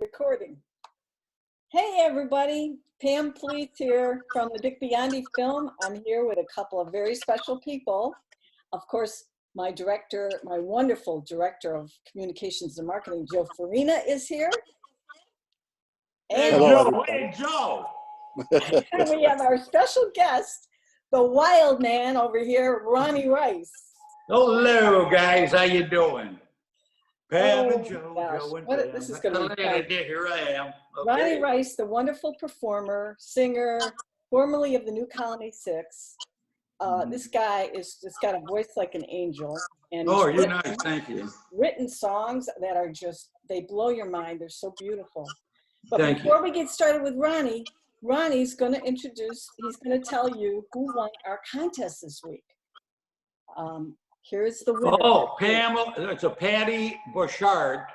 Recording. Hey everybody, Pam Fleet here from the Dick Biondi film. I'm here with a couple of very special people. Of course, my director, my wonderful director of communications and marketing, Joe Farina, is here. And Hello, Joe. And we have our special guest, the wild man over here, Ronnie Rice. Hello, guys. How you doing? Pam and Oh, Joe, gosh. Joe and What Pam. this is going to be fun. Here I am. Okay. Ronnie Rice, the wonderful performer, singer, formerly of the New Colony Six. This guy is just got a voice like an angel. And Oh, you're nice. Thank you. written songs that are just, they blow your mind. They're so beautiful. But Thank before you. we get started with Ronnie, Ronnie's going to introduce, he's going to tell you who won our contest this week. Here's the winner. Oh, Pam, it's a Patty Borchardt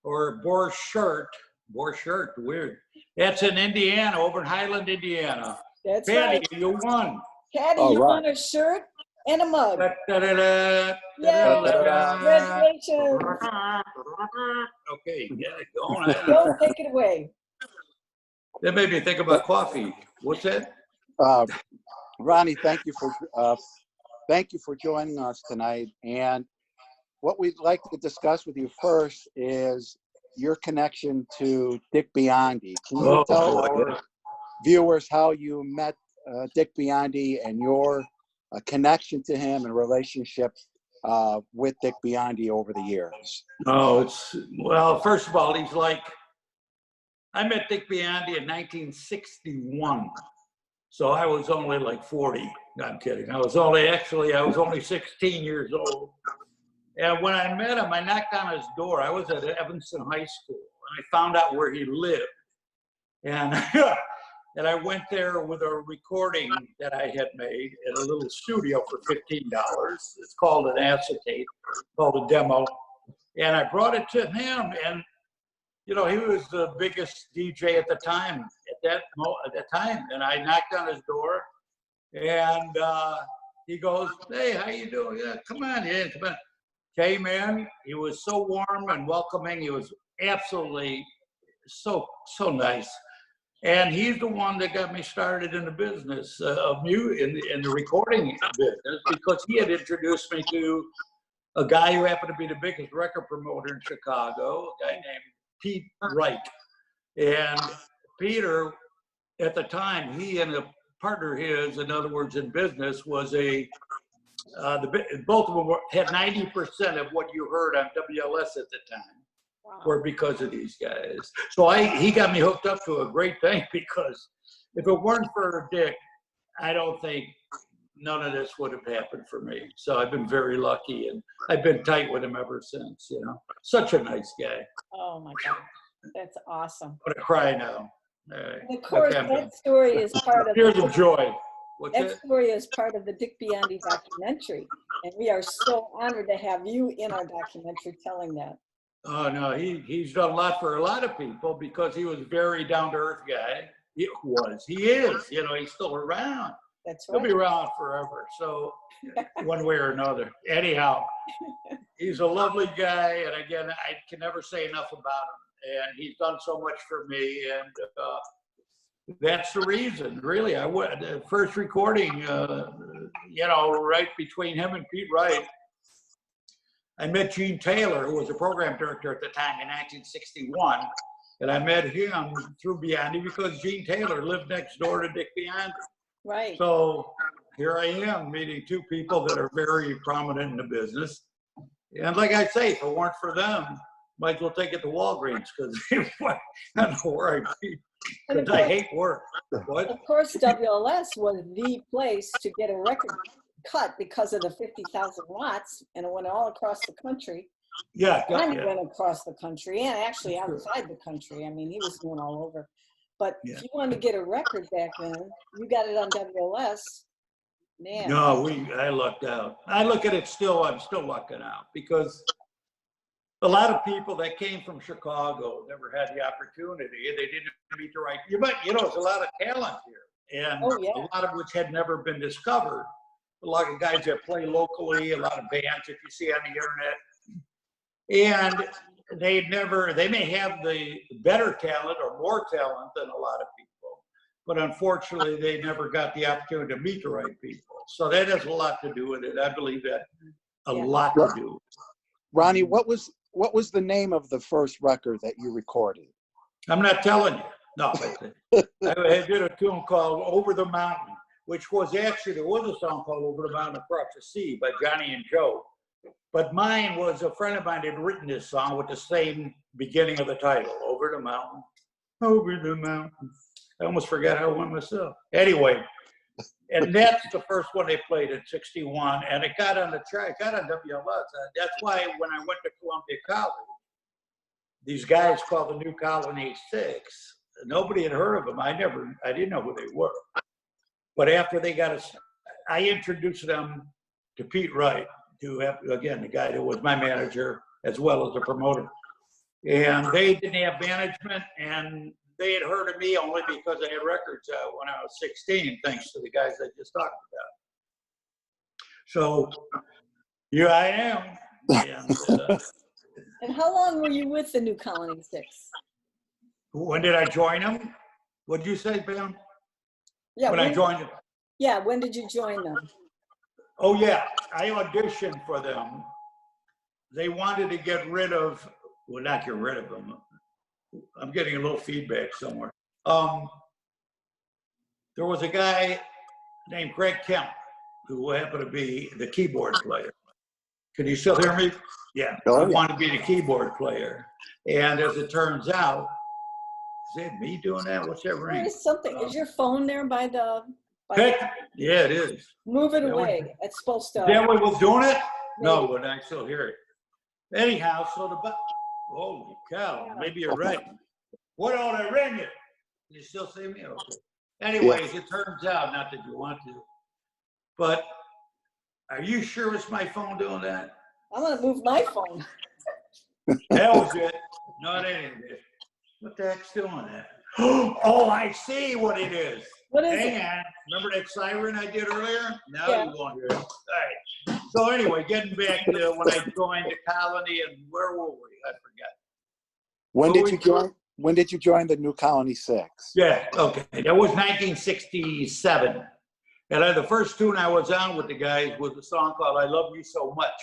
or Borchardt. Borchardt, weird. That's in Indiana, over in Highland, Indiana. That's Patty, right. you won. Patty, All you right. won a shirt and a mug. Da, da, da, da, Yay! da, da, da. Congratulations. Okay, get it going. Go take it away. That made me think about coffee. What's that? Ronnie, thank you for joining us tonight. And what we'd like to discuss with you first is your connection to Dick Biondi. Can you tell our viewers how you met Dick Biondi and your connection to him and relationship with Dick Biondi over the years? Oh, well, first of all, I met Dick Biondi in 1961. So I was only like 40. No, I'm kidding. I was only 16 years old. And when I met him, I knocked on his door. I was at Evanston High School, and I found out where he lived. And, and I went there with a recording that I had made at a little studio for $15. It's called an acetate, called a demo. And I brought it to him, and you know, he was the biggest DJ at the time, at that time. And I knocked on his door, and he goes, "Hey, how you doing? Yeah, come on in, come on." Came in. He was so warm and welcoming. He was absolutely so nice. And he's the one that got me started in the business of in the recording business, because he had introduced me to a guy who happened to be the biggest record promoter in Chicago, a guy named Pete Wright. And Peter, at the time, he and a partner of his, in other words, in business, was both of them had 90% of what you heard on WLS at the time. Wow. Were because of these guys. So he got me hooked up to a great thing, because if it weren't for Dick, I don't think none of this would have happened for me. So I've been very lucky, and I've been tight with him ever since, you know. Such a nice guy. Oh my God, that's awesome. I'm gonna cry now. And of course, Okay, that story is part of tears of joy. What's that it? story is part of the Dick Biondi documentary, and we are so honored to have you in our documentary telling that. Oh no, he's done a lot for a lot of people, because he was a very down to earth guy. He is, you know, he's still around. That's right. He'll be around forever. So one way or another. Anyhow, he's a lovely guy, and again, I can never say enough about him. And he's done so much for me, and that's the reason. Really, the first recording, you know, right between him and Pete Wright, I met Gene Taylor, who was a program director at the time in 1961, and I met him through Biondi because Gene Taylor lived next door to Dick Biondi. Right. So here I am meeting two people that are very prominent in the business. And like I say, if it weren't for them, might as well take it to Walgreens, because I don't know where I'd be, because I hate work. What? Of course, WLS was the place to get a record cut because of the 50,000 watts, and it went all across the country. Yeah, Ronnie went across the country, and actually outside the country. I mean, he was going all over. But if you wanted to get a record back then, you got it on WLS. Man. No, I lucked out. I look at it still, I'm still lucking out, because a lot of people that came from Chicago never had the opportunity, and they didn't meet the right. You know, there's a lot of talent here, and a lot of which had never been discovered. A lot of guys that play locally, a lot of bands that you see on the internet. And they may have the better talent or more talent than a lot of people, but unfortunately they never got the opportunity to meet the right people. So that has a lot to do with it. I believe that a lot to do. Ronnie, what was the name of the first record that you recorded? I'm not telling you. No, I did a tune called Over the Mountain, which was actually, there was a song called Over the Mountain Across the Sea by Johnny and Joe. But mine was, a friend of mine had written this song with the same beginning of the title, Over the Mountain, Over the Mountain. I almost forgot how it went myself. Anyway, and that's the first one they played in '61, and it got on the track, got on WLS. That's why when I went to Columbia College, these guys called the New Colony Six. Nobody had heard of them. I didn't know who they were. But after they got us, I introduced them to Pete Wright, again, the guy who was my manager as well as the promoter. And they didn't have management, and they had heard of me only because I had records out when I was 16, thanks to the guys I just talked about. So here I am. And how long were you with the New Colony Six? When did I join them? What did you say, Pam? Yeah, when I joined them. Yeah, when did you join them? Oh yeah, I auditioned for them. They wanted to get rid of, well, not get rid of them. I'm getting a little feedback somewhere. There was a guy named Greg Kemp who happened to be the keyboard player. Can you still hear me? Yeah, I wanted to be the keyboard player. And as it turns out, is that me doing that? What's that ring? There's something. Is your phone there by the? Yeah, it is. Move it away. It's supposed to. That one was doing it? Maybe. No, but I still hear it. Anyhow, so holy cow, maybe you're right. What on I ring it? You still see me? Okay. Anyways, it turns out, not that you want to, but are you sure it's my phone doing that? I'm gonna move my phone. That was it. No, that ain't it. What the heck's doing that? Oh, I see what it is. What is Hang it? on. Remember that siren I did earlier? Now Yeah. you won't hear it. All right. So anyway, getting back to when I joined the colony, and where were we? I forgot. When did you join the New Colony Six? Yeah, okay. That was 1967. And the first tune I was on with the guys was a song called I Love You So Much,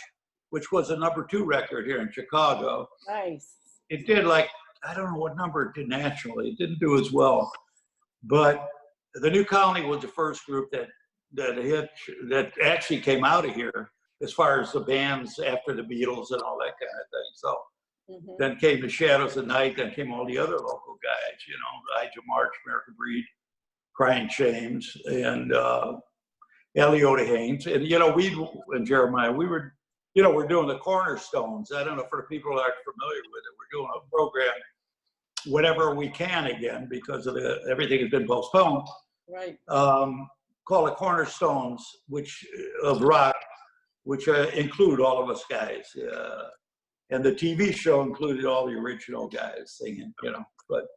which was a #2 record here in Chicago. Nice. It did I don't know what number it did nationally. It didn't do as well. But the New Colony was the first group that actually came out of here as far as the bands after the Beatles and all that kind of thing. So then came the Shadows of Night, then came all the other local guys, Elijah March, American Breed, Crying Shames, and Eliota Haynes. And, we and Jeremiah, we were, we're doing the Cornerstones. I don't know, for the people who aren't familiar with it, we're doing a program whenever we can again because of everything has been postponed. Right. Called the Cornerstones, of rock, which include all of us guys. And the TV show included all the original guys singing, But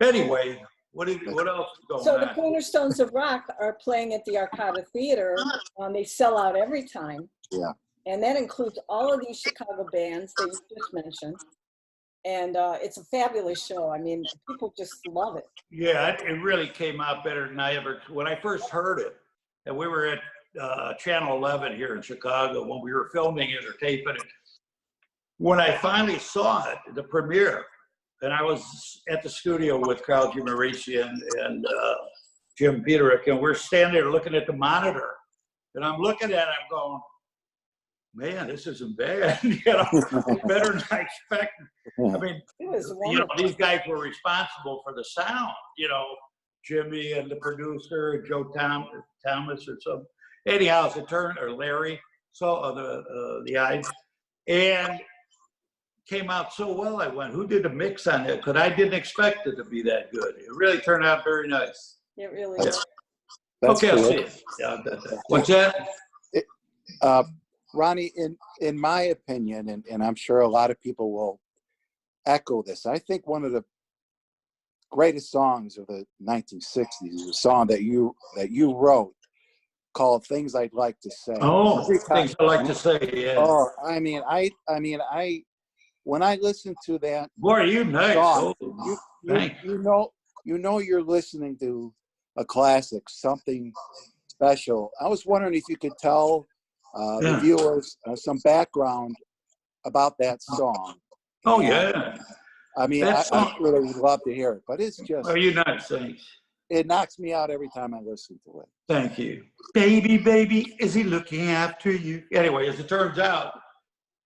anyway, what else is going on? So the Cornerstones of Rock are playing at the Arcada Theater. They sell out every time. Yeah. And that includes all of these Chicago bands that you just mentioned. And it's a fabulous show. I mean, people just love it. Yeah, it really came out better than I ever, when I first heard it, and we were at Channel 11 here in Chicago when we were filming it or taping it. When I finally saw it, the premiere, and I was at the studio with Carl Gimarisi and Jim Peterick, and we're standing there looking at the monitor, and I'm looking at it, I'm going, man, this isn't bad. It's better than I expected. I mean, It was wonderful. these guys were responsible for the sound, Jimmy and the producer, Joe Thomas or something. Anyhow, as it turned, or Larry, the eyes, and came out so well. I went, who did the mix on it? Because I didn't expect it to be that good. It really turned out very nice. It really is. That's okay, cool. I'll see it. Yeah, what's that? Ronnie, in my opinion, and I'm sure a lot of people will echo this, I think one of the greatest songs of the 1960s is a song that you wrote called "Things I'd Like to Say." Oh, things I like to say. Yeah. Oh, I when I listen to that Boy, you nice. song, Oh, you, thanks. you know you're listening to a classic, something special. I was wondering if you could tell the Yeah. viewers some background about that song. Oh, And, yeah. I mean, That I song. really would love to hear it, but it's just, Are you nice? Thanks. it knocks me out every time I listen to it. Thank you. Baby, baby, is he looking after you? Anyway, as it turns out,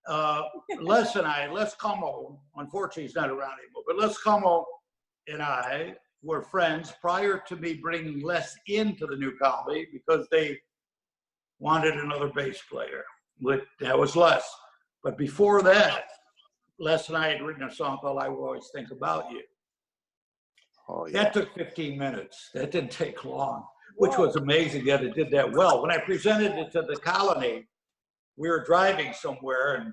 Les Como, unfortunately he's not around anymore, but Les Como and I were friends prior to me bringing Les into the new colony because they wanted another bass player. That was Les. But before that, Les and I had written a song called I Will Always Think About You. Oh, yeah. That took 15 minutes. That didn't take long, which was amazing that it did that well. When I presented it to the colony, we were driving somewhere and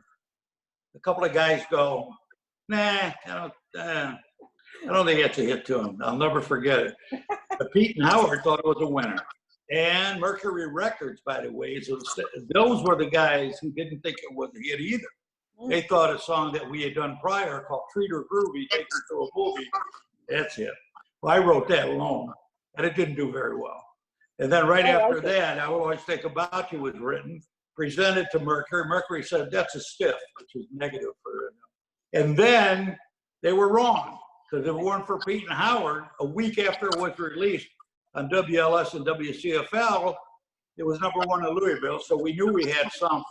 a couple of guys go, nah, I don't think that's a hit to him. I'll never forget it. But Pete and Howard thought it was a winner. And Mercury Records, by the way, so those were the guys who didn't think it was a hit either. They thought a song that we had done prior called Treat Her Groovy, Take Her to a Movie, that's it. Well, I wrote that alone, and it didn't do very well. And then right after that, I Will Always Think About You was written, presented to Mercury. Mercury said, that's a stiff, which was negative for them. And then they were wrong, because if it weren't for Pete and Howard, a week after it was released on WLS and WCFL, it was #1 in Louisville, so we knew we had something.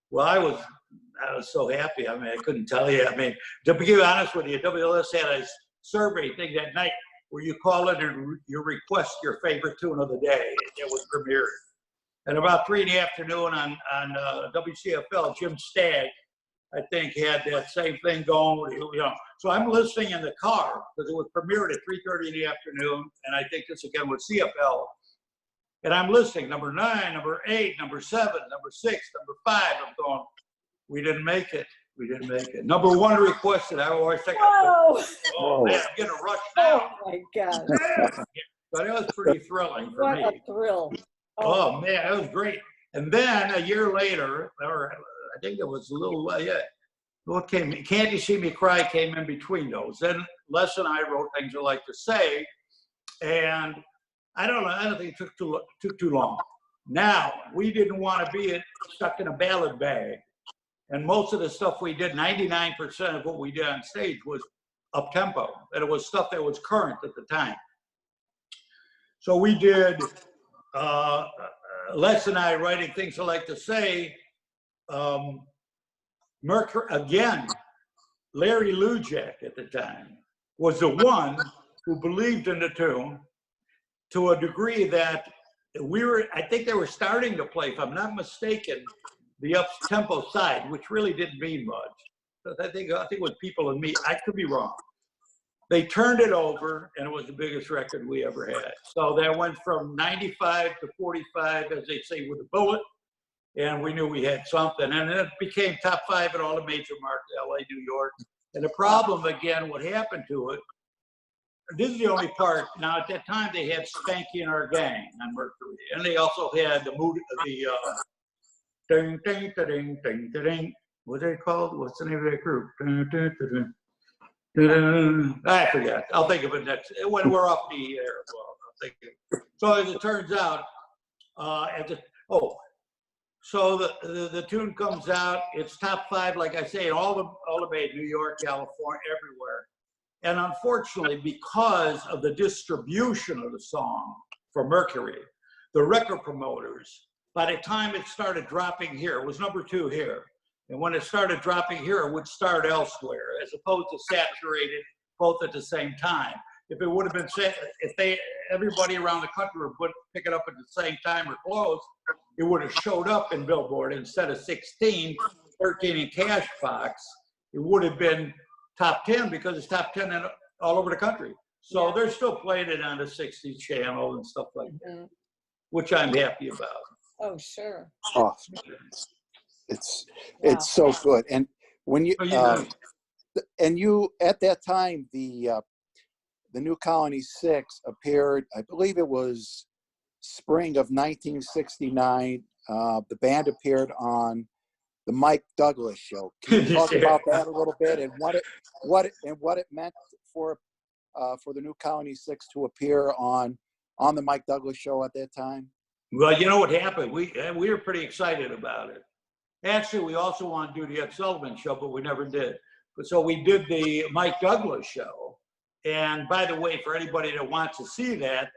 Well, I was so happy. I mean, I couldn't tell you. I mean, to be honest with you, WLS had a survey thing that night where you call it and you request your favorite tune of the day. It was premiered. And about 3 in the afternoon on WCFL, Jim Stagg, I think, had that same thing going. You know, so I'm listening in the car because it was premiered at 3:30 in the afternoon, and I think this again was CFL. And I'm listening, number 9, number 8, number 7, number 6, number 5. I'm going, we didn't make it. We didn't make it. #1 requested. I always think, oh man, I'm getting a rush now. Oh my God. But it was pretty thrilling for What me. a thrill. Oh man, it was great. And then a year later, or I think it was a little, what came? Can't You See Me Cry came in between those. Then Les and I wrote Things I Like to Say, and I don't know. I don't think it took too long. Now we didn't want to be stuck in a ballad bag, and most of the stuff we did, 99% of what we did on stage was up tempo, and it was stuff that was current at the time. So we did. Les and I writing Things I Like to Say. Mercury again. Larry Lujak at the time was the one who believed in the tune to a degree that I think they were starting to play, if I'm not mistaken, the up-tempo side, which really didn't mean much. But I think with People and Me, I could be wrong. They turned it over, and it was the biggest record we ever had. So that went from 95 to 45, as they say, with a bullet, and we knew we had something. And then it became top 5 at all the major markets, LA, New York. And the problem, again, what happened to it, this is the only part. Now, at that time, they had Spanky and Our Gang on Mercury, and they also had the ding, ding, ding, ding, ding. What are they called? What's the name of that group? Ding, ding, ding, ding. I forget. I'll think of it next. When we're off the air, well, I'll think of it. So as it turns out, so the tune comes out. It's top 5, like I say, in all the Bay, New York, California, everywhere. And unfortunately, because of the distribution of the song for Mercury, the record promoters, by the time it started dropping here, it was #2 here. And when it started dropping here, it would start elsewhere, as opposed to saturated both at the same time. If it would have been set, everybody around the country would pick it up at the same time or close, it would have showed up in Billboard instead of 16, 13 in Cashbox. It would have been top 10 because it's top 10 all over the country. So they're still playing it on the 60 channel and stuff like that, which I'm happy about. Oh, sure. Oh, it's so good. And when you and you at that time, the New Colony 6 appeared, I believe it was spring of 1969. The band appeared on the Mike Douglas show. Can you talk about that a little bit and what it meant for the new Colony 6 to appear on the Mike Douglas show at that time? Well, you know what happened? We were pretty excited about it. Actually, we also wanted to do the Ed Sullivan show, but we never did. But so we did the Mike Douglas show. And by the way, for anybody that wants to see that,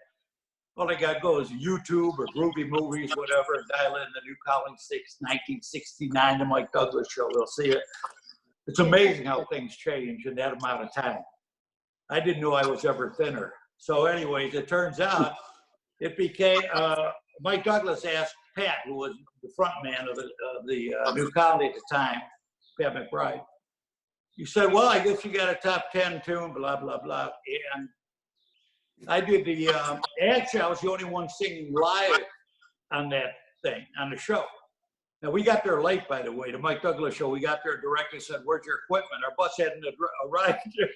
all they got to go is YouTube or Groovy Movies, whatever, and dial in the new Colony 6, 1969, the Mike Douglas show. They'll see it. It's amazing how things change in that amount of time. I didn't know I was ever thinner. So anyways, it turns out it became, Mike Douglas asked Pat, who was the front man of the new Colony at the time, Pat McBride. He said, well, I guess you got a top 10 tune, blah, blah, blah. And I did the, actually, I was the only one singing live on that thing, on the show. Now, we got there late, by the way, the Mike Douglas show. We got there, director said, where's your equipment? Our bus hadn't arrived yet.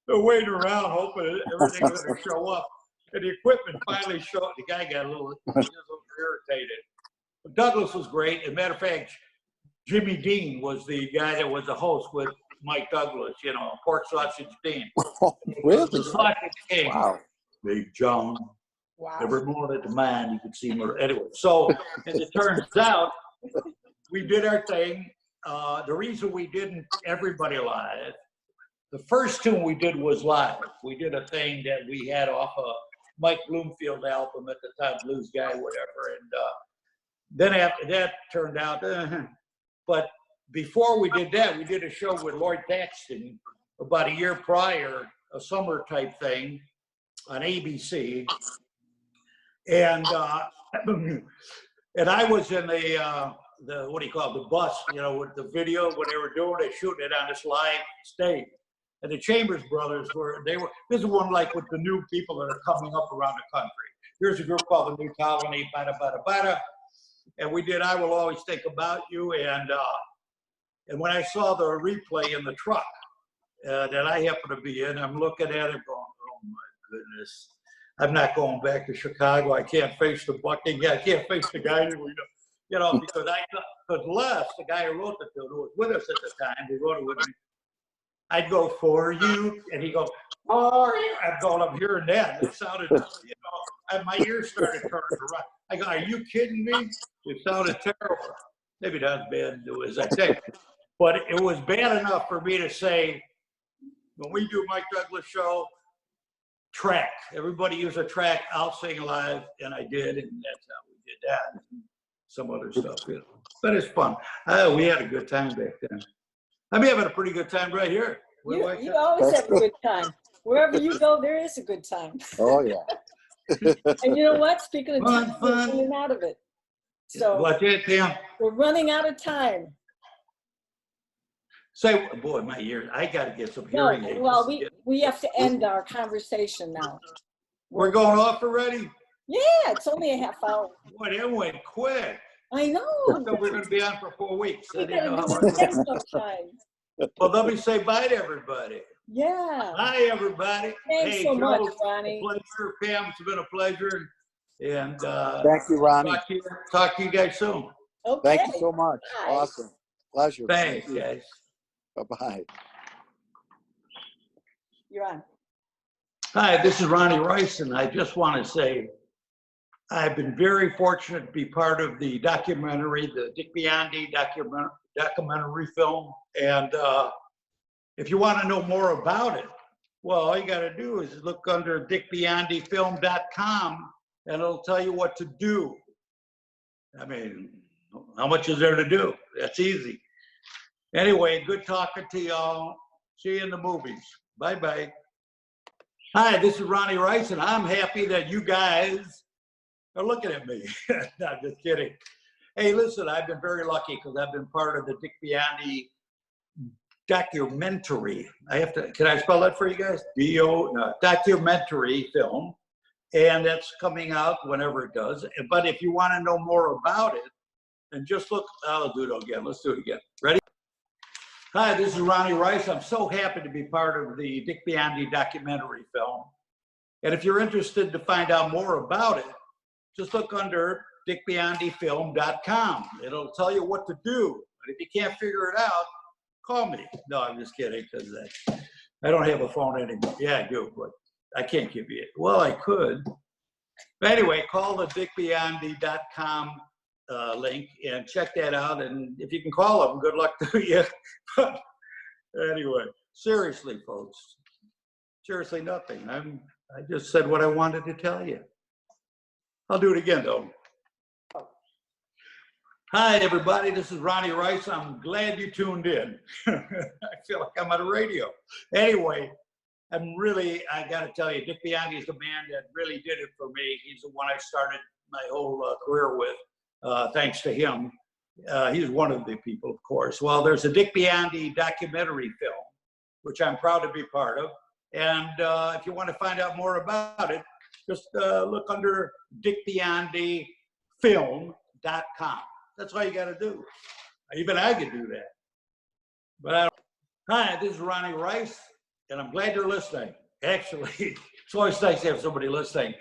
We're waiting around, hoping everything was going to show up. And the equipment finally showed up. The guy got a little irritated. But Douglas was great. As a matter of fact, Jimmy Dean was the guy that was the host with Mike Douglas, you know, Pork Sausage Dean. Oh, really? The Sausage King. Wow. Big John. Wow. Every morning at the mine, you could see more. Anyway, so as it turns out, we did our thing. The reason we didn't everybody live, the first tune we did was live. We did a thing that we had off a Mike Bloomfield album at the time, Blues Guy, whatever. And then after that turned out, but before we did that, we did a show with Lloyd Thaxton about a year prior, a summer type thing on ABC. And and I was in the what do you call it, the bus, you know, with the video when they were doing it, shooting it on this live stage. And the Chambers brothers this is one like with the new people that are coming up around the country. Here's a group called the New Colony, bada, bada, bada. And we did I Will Always Think About You. And when I saw the replay in the truck that I happened to be in, I'm looking at it going, oh my goodness. I'm not going back to Chicago. I can't face the bucking. I can't face the guy that we know. You know, because Les, the guy who wrote the tune, who was with us at the time, who wrote it with me, I'd go, for you, and he'd go, for you. I'm going, I'm hearing that. It sounded, you know, my ears started turning around. I go, are you kidding me? It sounded terrible. Maybe not as bad as I think. But it was bad enough for me to say, when we do Mike Douglas show, track. Everybody use a track, I'll sing live, and I did, and that's how we did that. Some other stuff, you know. But it's fun. We had a good time back then. I'm having a pretty good time right here. You always have a good time. Wherever you go, there is a good time. Oh, yeah. And you know what? Speaking of time, we're running out of it. So Watch it, Tim. we're running out of time. Say, boy, my ears. I got to get some hearing aids. Well, we have to end our conversation now. We're going off already? Yeah, it's only a half hour. Boy, that went quick. I know. So we're going to be on for 4 weeks. I We didn't gotta know do how it again sometime. Well, let me say bye to everybody. Yeah. Hi, everybody. Thanks so much, Joe, Ronnie. Pleasure, Pam. It's been a pleasure. And Thank you, Ronnie. talk to you guys soon. Okay. Thank you so much. Bye. Awesome. Pleasure. Thanks, guys. Bye-bye. You're on. Hi, this is Ronnie Rice, and I just want to say I've been very fortunate to be part of the documentary, the Dick Biondi documentary film. And if you want to know more about it, well, all you got to do is look under dickbiondifilm.com, and it'll tell you what to do. I mean, how much is there to do? That's easy. Anyway, good talking to y'all. See you in the movies. Bye-bye. Hi, this is Ronnie Rice, and I'm happy that you guys are looking at me. No, just kidding. Hey, listen, I've been very lucky because I've been part of the Dick Biondi documentary. Can I spell that for you guys? Documentary film. And that's coming out whenever it does. But if you want to know more about it, then just look, I'll do it again. Let's do it again. Ready? Hi, this is Ronnie Rice. I'm so happy to be part of the Dick Biondi documentary film. And if you're interested to find out more about it, just look under dickbiondifilm.com. It'll tell you what to do. But if you can't figure it out, call me. No, I'm just kidding, because I don't have a phone anymore. Yeah, I do, but I can't give you it. Well, I could. But anyway, call the dickbiondi.com link and check that out. And if you can call them, good luck to you. But anyway, seriously, folks, seriously nothing. I just said what I wanted to tell you. I'll do it again, though. Hi, everybody. This is Ronnie Rice. I'm glad you tuned in. I feel like I'm on a radio. Anyway, I got to tell you, Dick Biondi is the man that really did it for me. He's the one I started my whole career with, thanks to him. He's one of the people, of course. Well, there's a Dick Biondi documentary film, which I'm proud to be part of. And if you want to find out more about it, just look under dickbiondifilm.com. That's all you got to do. Even I could do that. But hi, this is Ronnie Rice, and I'm glad you're listening. Actually, it's always nice to have somebody listening.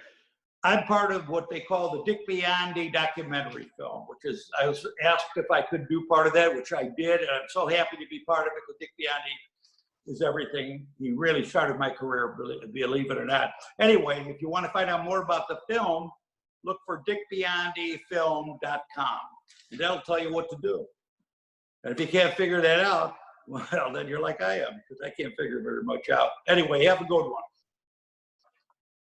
I'm part of what they call the Dick Biondi documentary film, which is, I was asked if I could do part of that, which I did, and I'm so happy to be part of it, because Dick Biondi is everything. He really started my career, believe it or not. Anyway, if you want to find out more about the film, look for dickbiondifilm.com, and that'll tell you what to do. And if you can't figure that out, well, then you're like I am, because I can't figure very much out. Anyway, have a good one.